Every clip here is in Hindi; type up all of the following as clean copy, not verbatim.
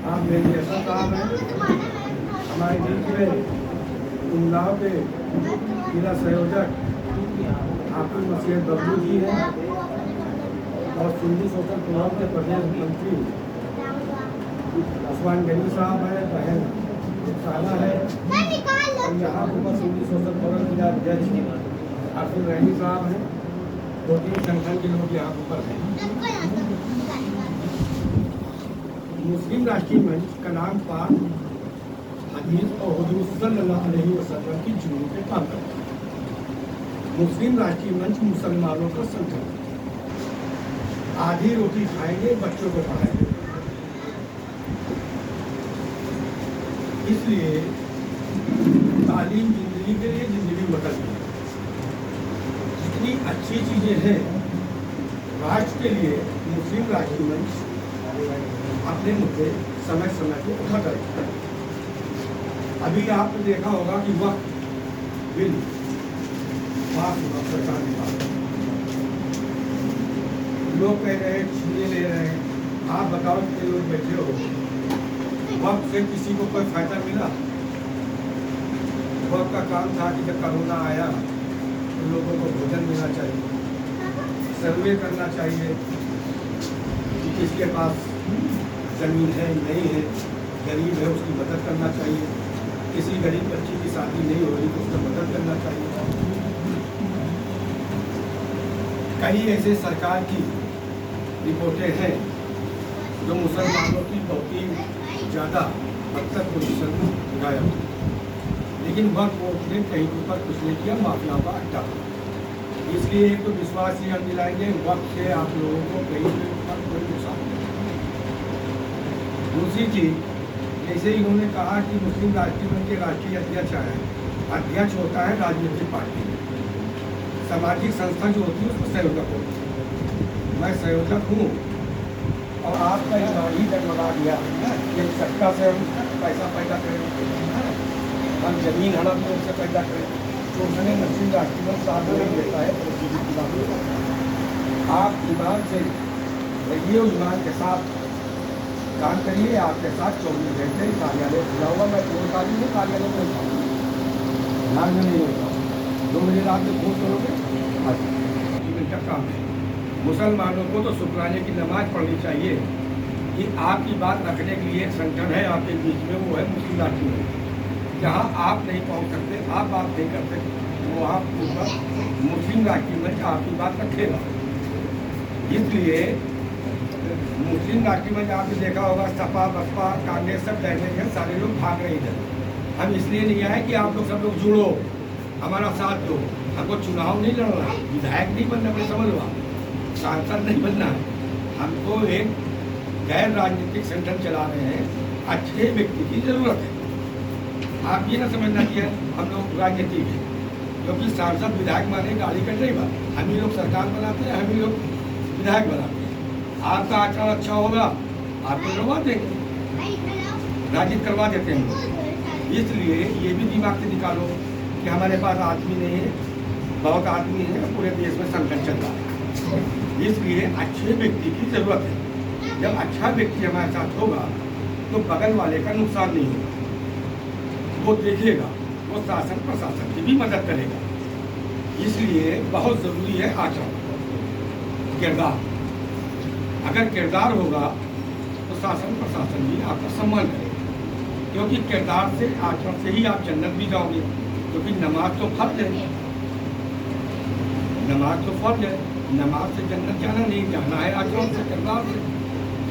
आप मेरी ऐसा साहब हैं, हमारे बीच में उन्नाव के जिला संयोजक आपकी मसीह बबलू जी हैं और सुन्नी सोशल फोरम के प्रदेश मंत्री उस्मान गनी साहब हैं, बहन साला है और यहाँ पर सुन्नी सोशल फोरम जिला अध्यक्ष आसिफ रहीमी साहब हैं। 2-3 संगठन के लोग यहाँ पर हैं। मुस्लिम राष्ट्रीय मंच कलाम पाक हदीस और हुजूर सल्लल्लाहु अलैहि वसल्लम की जुनून पे काम करता है। मुस्लिम राष्ट्रीय मंच मुसलमानों का संगठन, आधी रोटी खाएंगे, बच्चों को पढ़ाएंगे। इसलिए तालीम जिंदगी के लिए जिंदगी बदल गई। जितनी अच्छी चीजें हैं राष्ट्र के लिए, मुस्लिम राष्ट्रीय मंच अपने मुद्दे समय समय पर उठाता रहता है। अभी आपने देखा होगा कि वक्त बिल पास हुआ सरकार के पास, लोग कह रहे हैं छुए ले रहे हैं। आप बताओ कि लोग बैठे हो, वक्त से किसी को कोई फायदा मिला? वक्त का काम था कि जब कोरोना आया तो लोगों को भोजन देना चाहिए, सर्वे करना चाहिए कि किसके पास जमीन है नहीं है, गरीब है उसकी मदद करना चाहिए, किसी गरीब बच्ची की शादी नहीं हो रही तो उसका मदद करना चाहिए। कई ऐसे सरकार की रिपोर्टें हैं जो मुसलमानों की बहुत ही ज़्यादा हद तक पोजीशन गाया, लेकिन वक्त वोट ने कहीं पर कुछ नहीं किया, माफियाओं का अड्डा। इसलिए एक तो विश्वास ही हम दिलाएंगे, वक्त से आप लोगों को कहीं पर कोई नुकसान नहीं। दूसरी चीज, जैसे ही उन्होंने कहा कि मुस्लिम राष्ट्रीय मंच के राष्ट्रीय अध्यक्ष है, अध्यक्ष होता है राजनीतिक पार्टी में, सामाजिक संस्था जो होती है उसमें संयोजक होती है। मैं संयोजक हूँ और आपका इलाही डगमगा दिया कि सत्ता से हम पैसा पैदा करें, हम जमीन हड़प में उससे पैदा करें, तो उसने मुस्लिम राष्ट्रीय मंच साथ नहीं देता है। आप ईमान से रहिए, ईमान के साथ काम करिए। आपके साथ 24 घंटे कार्यालय खुला हुआ, मैं पूर्णकाली में कार्यालय में होता हूँ, रात में नहीं होता हूँ। 2 बजे रात में फोन करोगे, का काम है। मुसलमानों को तो शुक्राने की नमाज पढ़नी चाहिए कि आपकी बात रखने के लिए एक संगठन है आपके बीच में, वो है मुस्लिम राष्ट्रीय मंच। जहाँ आप नहीं पहुँच सकते, आप बात नहीं कर सकते, वो आप मुस्लिम राष्ट्रीय मंच आपकी बात रखेगा। इसलिए मुस्लिम राष्ट्रीय मंच आपने देखा होगा, सपा बसपा कांग्रेस सब बैठे हैं, सारे लोग भाग रहे इधर। हम इसलिए नहीं आए कि आप लोग सब लोग जुड़ो, हमारा साथ दो। हमको चुनाव नहीं लड़ना है, विधायक नहीं बनना, मैं समझ लो, सांसद नहीं बनना है। हमको एक गैर राजनीतिक संगठन चला रहे हैं, अच्छे व्यक्ति की जरूरत है। आप ये ना समझना कि हम लोग राजनीतिक है, क्योंकि सांसद विधायक माने गाड़ी का ड्राइवर, हम ही लोग सरकार बनाते हैं, हम ही लोग विधायक बनाते हैं। आपका आचरण अच्छा होगा, आपको करवा देंगे, राजित करवा देते हैं। इसलिए ये भी दिमाग से निकालो कि हमारे पास आदमी नहीं है, बहुत आदमी है, पूरे देश में संकट चल रहा है। इसलिए अच्छे व्यक्ति की जरूरत है। जब अच्छा व्यक्ति हमारे साथ होगा तो बगल वाले का नुकसान नहीं होगा, वो देखेगा, वो शासन प्रशासन की भी मदद करेगा। इसलिए बहुत ज़रूरी है आचरण, किरदार। अगर किरदार होगा तो शासन प्रशासन भी आपका सम्मान करेगा, क्योंकि किरदार से, आचरण से ही आप जन्नत भी जाओगे। क्योंकि नमाज तो फर्ज है, नमाज तो फर्ज है, नमाज से जन्नत जाना नहीं, जाना है आचरण से, किरदार से।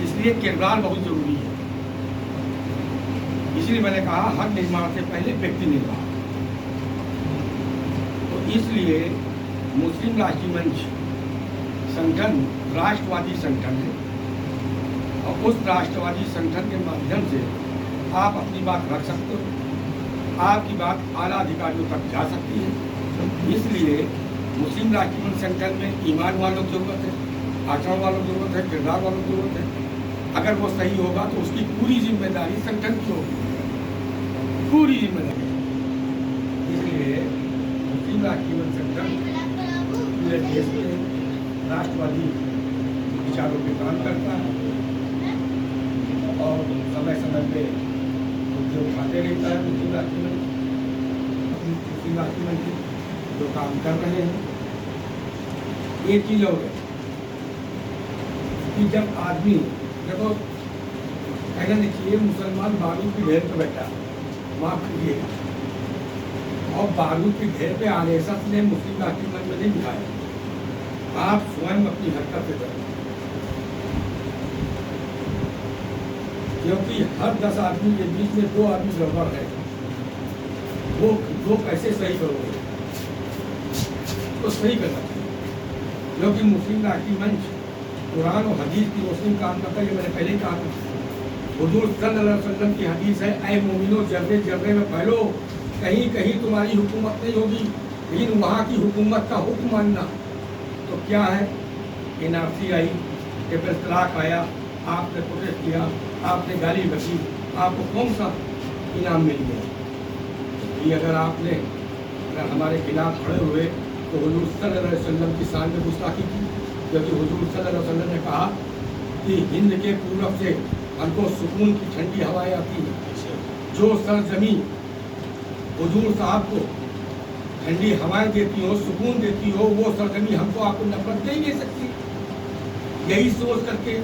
इसलिए किरदार बहुत जरूरी है। इसलिए मैंने कहा हर निर्माण से पहले व्यक्ति निर्माण। तो इसलिए मुस्लिम राष्ट्रीय मंच संगठन राष्ट्रवादी संगठन है और उस राष्ट्रवादी संगठन के माध्यम से आप अपनी बात रख सकते हो, आपकी बात आला अधिकारियों तक जा सकती है। इसलिए मुस्लिम राष्ट्रीय मंच संगठन में ईमान वालों की जरूरत है, आचरण वालों की जरूरत है, किरदार वालों की जरूरत है। अगर वो सही होगा तो उसकी पूरी जिम्मेदारी संगठन की होगी, पूरी जिम्मेदारी। इसलिए मुस्लिम राष्ट्रीय मंच संगठन पूरे देश में राष्ट्रवादी विचारों पे काम करता है और समय समय पे मुद्दे उठाते रहता है मुस्लिम राज्य में, मुस्लिम राज्य में जो काम कर रहे हैं। एक चीज और है कि जब आदमी देखो कहना देखिए मुसलमान बारूद की ढेर पर बैठा, माफ कीजिएगा, और बारूद की ढेर पे आरएसएस ने मुस्लिम राष्ट्रीय मंच में नहीं दिखाया, आप स्वयं अपनी हरकत से करें। क्योंकि हर 10 आदमी के बीच में 2 आदमी गड़बड़ है, वो कैसे सही करोगे? तो सही करना चाहिए, क्योंकि मुस्लिम राष्ट्रीय मंच कुरान और हदीस की रोशनी में काम करता है। ये मैंने पहले ही कहा था, हुजूर सल्लल्लाहु अलैहि वसल्लम की हदीस है, ऐ मोमिनो जर्रे जर्रे में फैलो, कहीं कहीं तुम्हारी हुकूमत नहीं होगी, लेकिन वहाँ की हुकूमत का हुक्म मानना। तो क्या है, एनआरसी आई, तलाक आया, आपने प्रोटेस्ट किया, आपने गाली बकी, आपको कौन सा इनाम मिल गया? ये अगर हमारे खिलाफ खड़े हुए तो हुजूर सल्लल्लाहु अलैहि वसल्लम की शान में गुस्ताखी की, क्योंकि हुजूर सल्लल्लाहु अलैहि वसल्लम ने कहा कि हिंद के पूरब से हमको सुकून की ठंडी हवाएं आती हैं। जो सरजमी हुजूर साहब को ठंडी हवाएं देती हो, सुकून देती हो, वो सरजमी हमको आपको नफरत नहीं दे सकती। यही सोच करके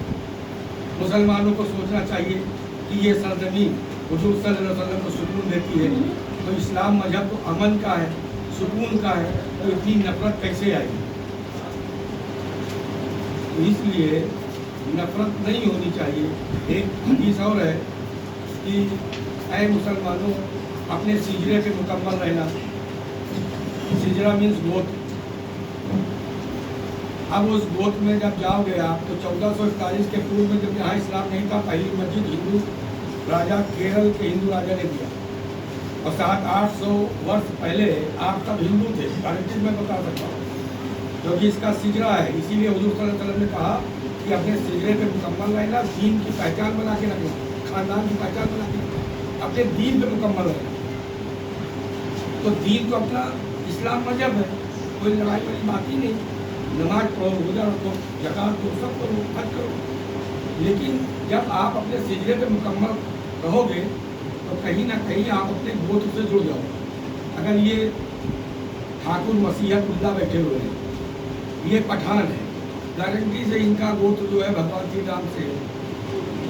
मुसलमानों को सोचना चाहिए कि ये सरजमी हुजूर सल्लल्लाहु अलैहि वसल्लम को सुकून देती है, तो इस्लाम मजहब तो अमन का है, सुकून का है, तो इतनी नफरत कैसे आई? तो इसलिए नफरत नहीं होनी चाहिए। एक हदीस और है कि ऐ मुसलमानों, अपने सिजरे पे मुकम्मल रहना। सिजरा मीन्स गोत। अब उस गोत में जब जाओगे आप, तो 1441 के पूर्व में जब यहाँ इस्लाम नहीं था, पहली मस्जिद हिंदू राजा, केरल के हिंदू राजा ने दिया, और 700-800 वर्ष पहले आप सब हिंदू थे, गारंटी मैं बता सकता हूँ, क्योंकि इसका सिजरा है। इसीलिए हुजूर सल्लल्लाहु अलैहि वसल्लम ने कहा कि अपने सिजरे पे मुकम्मल रहना, दीन की पहचान बना के रखना, खानदान की पहचान बना के रखना, अपने दीन पे मुकम्मल रहना। तो दीन तो अपना इस्लाम मजहब है, कोई लड़ाई वाली बात ही नहीं। नमाज पढ़ो, रोजा रखो, ज़कात दो, सब करो, हज करो, लेकिन जब आप अपने सिजरे पे मुकम्मल रहोगे तो कहीं ना कहीं आप अपने गोत्र से जुड़ जाओ। अगर ये ठाकुर मसीहतुल्लाह बैठे हुए हैं, ये पठान है, गारंटी से इनका गोत्र जो है भगवान श्री राम से।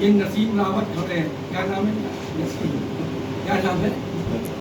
ये नसीम रावत खड़े हैं, क्या नाम है? नसीम, क्या नाम है?